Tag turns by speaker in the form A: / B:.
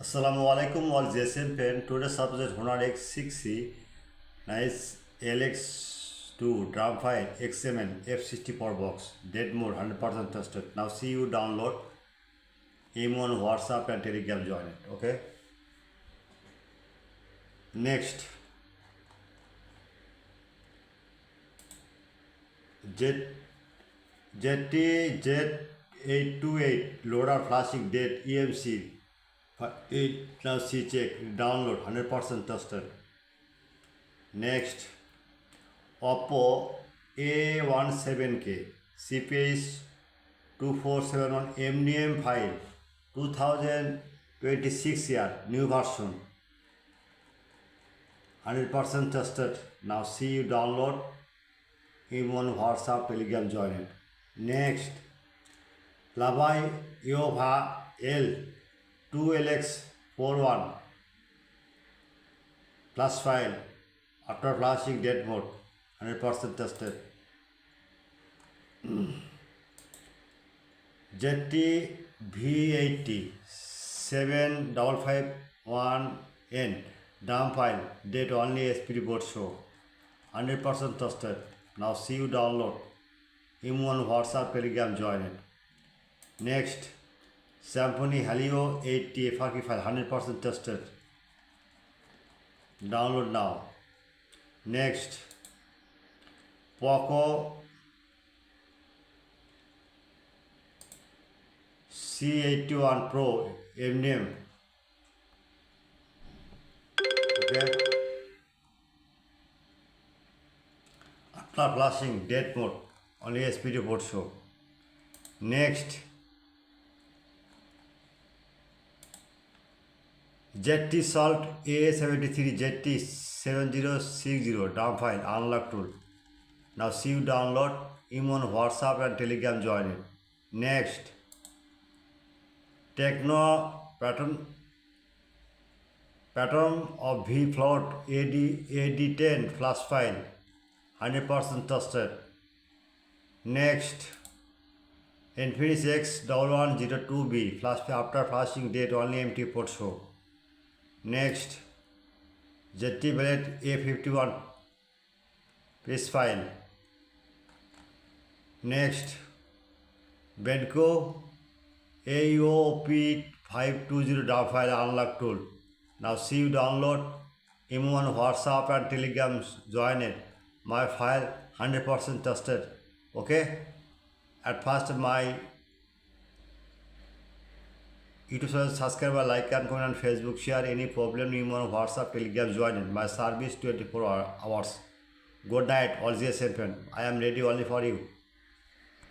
A: Assalamu alaikum all JSN pen. Today's subject Honor X6C nice LX2 drum file XML F64 box dead mode 100% trusted. Now see you download M1 WhatsApp and Telegram join it. Okay. Next ZTE Z828 Loder flashing dead Emmc. Now see check download 100% trusted. Next Oppo A17K CPS 2471 MDM file 2026 year new version 100% trusted. Now see you download M1 WhatsApp Telegram join it. Next Labai Yova L 2LX41 plus file after flashing dead mode 100% tested. ZTE Z828 751N dump file date only SPD board show 100% tested. Now see you download M1 WhatsApp Telegram join it. Next Symphony Helio 80 FAQ file 100% tested. Download now. Next Poco C81 Pro MDM. Okay. After flashing dead mode only SPD board show. Next ZTE Salt A73 ZTE 7060 dump file unlock tool. Now see you download M1 WhatsApp and Telegram join it. Next Techno pattern of V float AD10 flash file 100% trusted. Next Infinix X1102B flash after flashing date only empty port show. Next ZTE Blade A51 paste file. Next Benko AOP520 dump file unlock tool. Now see you download M1 WhatsApp and Telegram join it. My file 100% trusted. Okay. At first my YouTube channel subscribe, like and comment on Facebook, share any problem you want WhatsApp, Telegram join it. My service 24 hours. Good night, all GSM fan. I am ready only for you.